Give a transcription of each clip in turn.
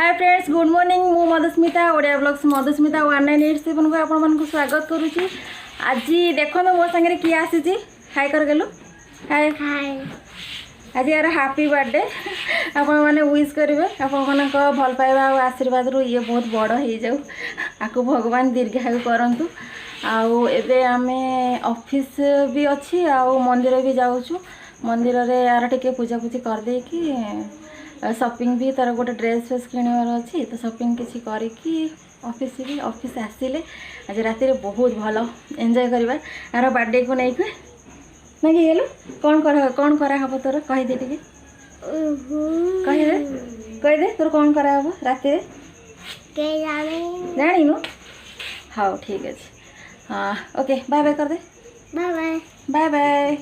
Hi friends good morning मु Madhusmita Odia blogs Madhusmita 1987 को आपण स्वागत करुच्ची। आज देखो मो सागर किए आसी हाय कर गलु हाय हाय आज यार हैप्पी बर्थडे आपण मैंने विश करेंगे आपण भल पाइबा और आशीर्वाद रु ये बहुत बड़ हो जाऊ आपको भगवान दीर्घायु करंतु। आउ एबे आमे ऑफिस भी अच्छी आउ मंदिर भी जाऊँ मंदिर रे यार टिके पूजा पूजी कर दे कि शॉपिंग भी तार गोटे ड्रेस फेस किणवार अच्छी तो शॉपिंग किसी करके ऑफिस आसिले आज राति रे बहुत भल एंजॉय करवा यार बर्थडे को नहीं ना कि गलु कौन करा हबो तोर कहि दे टिके कहि दे तोर कौन करा हबो राति रे के जानी नु हाँ ठीक है। हाँ ओके बाय बाय कर दे बाय बाय बाय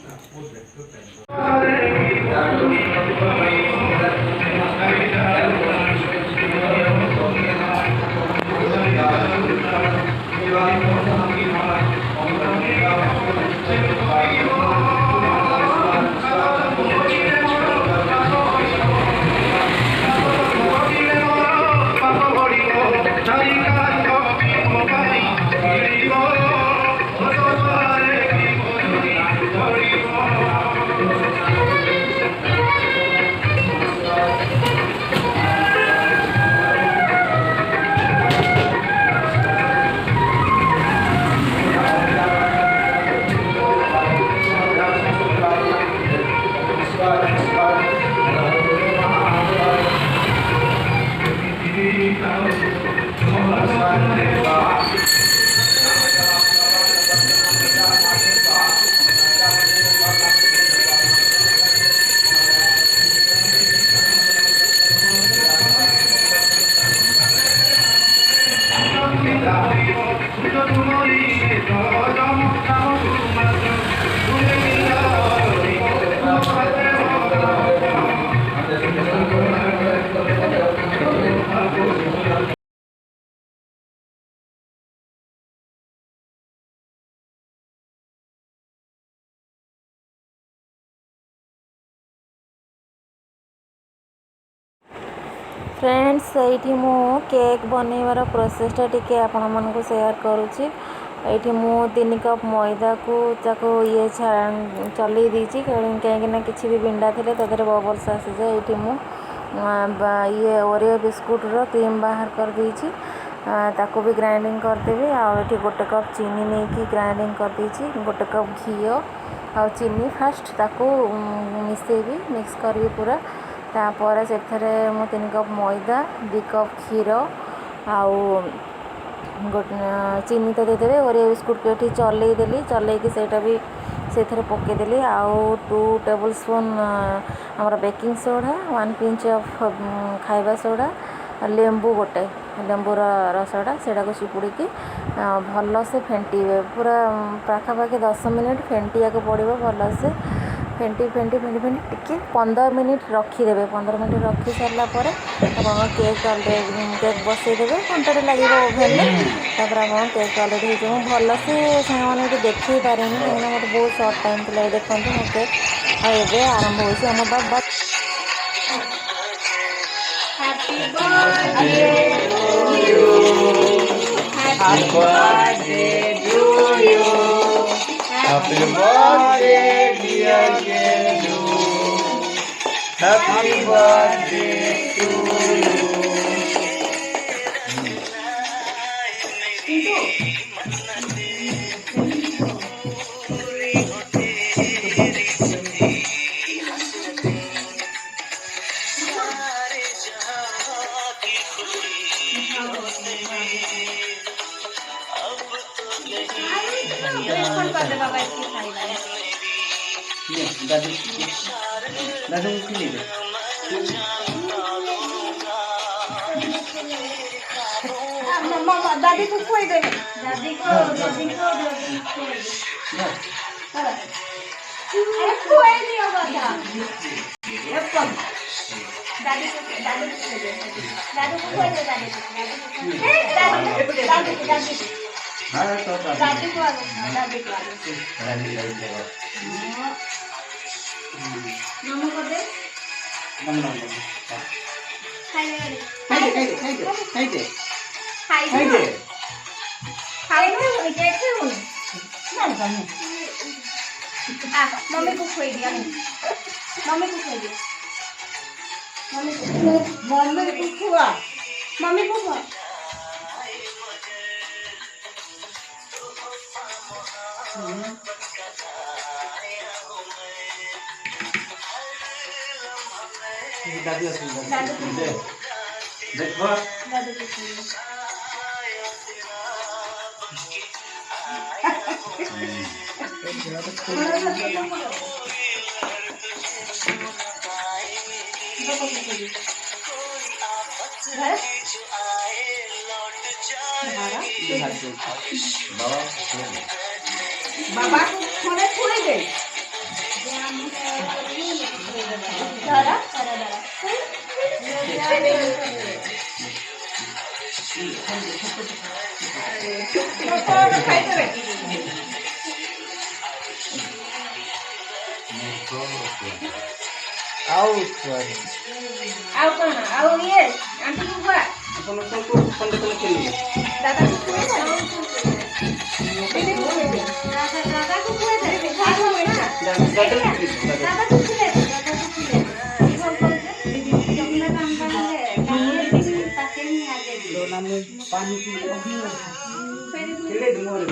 फ्रेंड्स ये मु केक बनइबार प्रोसेसटा टिके आपण मानक शेयर करुच्ची। ये मु 3 कप मैदा को ये चलई देती कहीं किसी भी बिंडा थे तर बबल्स आसी जाए। ये मु ये ओरियो बिस्कुट रो क्रीम बाहर कर देती ताको भी ग्राइंडिंग करदेवी। आठ गोटे कप चीनी नहीं कि ग्राइंडिंग कर देती गोटे कप घी आ चीनी फास्ट ताको मिसेबी मिक्स करी पूरा तापर से 3 कप मैदा 2 कप क्षीर आउ चीनी तो देदेवे ओरियो बिस्कुट के चलई देली चलैकी सेटा भी से पकईदेली आउ 2 टेबल स्पून आमर बेकिंग सोडा 1 पिंच ऑफ खाइबा सोडा लेंबू गोटे लेंबूर रसटा सेटा को चिपुड़ी भल से फेंटे पूरा पाखापाखि 10 मिनिट फेंटिया को पड़ो भल से फेंटी फेंटी फेंटी फेंटी टिके 15 मिनिट रखीदे 15 मिनिट रखी सारा केक बसईदे घंटे लगे ओभेन में केक अलरेडी हो भल से मैंने देखी पारे कहीं मतलब बहुत सर्ट टाइम थी देखते मो केक आए आरंभ हो बाबा Happy birthday, dear Kendu. Happy birthday to you. दादू की ले दादी को खोई दे दादी को अरे खोई नहीं होगा था दादी को खोई दे दादू को खोई दे दादी हाँ तो दादी को नमो कर दे नमो खाइए ଖାଇଦେ ଖାଇଯିବ ଖାଇଦେବୁନି କେକ୍ ଖାଇବୁନି मम्मी को खोई दिया मम्मी को खोई दिया मम्मी को खुआ मम्मी को खुआ दादी देखो दादू को खोई बाबा को थोड़े थोड़े दे दादा खाई दे आओ आओ कौन आओ ये आंटी को हुआ अपन सबको पंडे को खेलिए दादा को हुआ दादा को हुआ दादा को खिले लोना में पानी पी खेले मोरे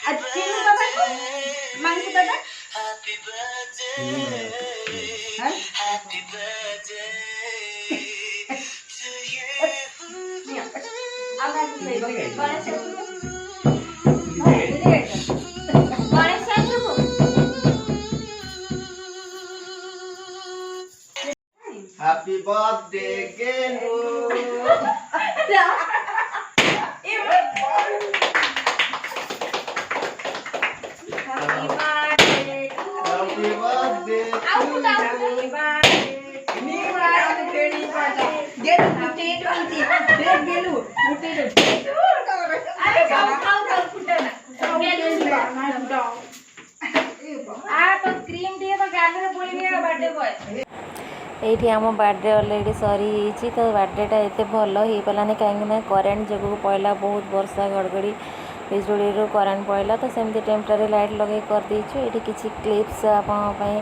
अच्छी बाबा को मांग को दादा happy birthday happy birthday Genu happy birthday ଏଇଠି ଆମ ବାର୍ଥଡେ ଅଲରେଡ଼ି ସରିଯାଇଛି ତ ବାର୍ଥଡେଟା ଏତେ ଭଲ ହେଇପାରିଲାନି କାହିଁକିନା କରେଣ୍ଟ ଯୋଗୁଁ ପଡ଼ିଲା ବହୁତ ବର୍ଷା ଘଡ଼ଘଡ଼ି ବିଜୁଳିରୁ କରେଣ୍ଟ ପଡ଼ିଲା ତ ସେମିତି ଟେମ୍ପରାରୀ ଲାଇଟ୍ ଲଗାଇ କରିଦେଇଛୁ ଏଇଠି କିଛି କ୍ଲିପ୍ସ ଆପଣଙ୍କ ପାଇଁ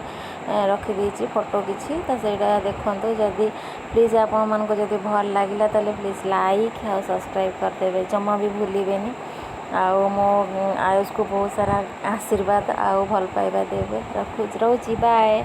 ରଖିଦେଇଛି ଫଟୋ କିଛି ତ ସେଇଟା ଦେଖନ୍ତୁ ଯଦି ପ୍ଲିଜ୍ ଆପଣମାନଙ୍କୁ ଯଦି ଭଲ ଲାଗିଲା ତାହେଲେ ପ୍ଲିଜ୍ ଲାଇକ୍ ଆଉ ସବସ୍କ୍ରାଇବ୍ କରିଦେବେ ଜମା ବି ଭୁଲିବେନି ଆଉ ମୋ ଆୟୁଷକୁ ବହୁତ ସାରା ଆଶୀର୍ବାଦ ଆଉ ଭଲ ପାଇବା ଦେବେ ରହୁଛି ବାଏ।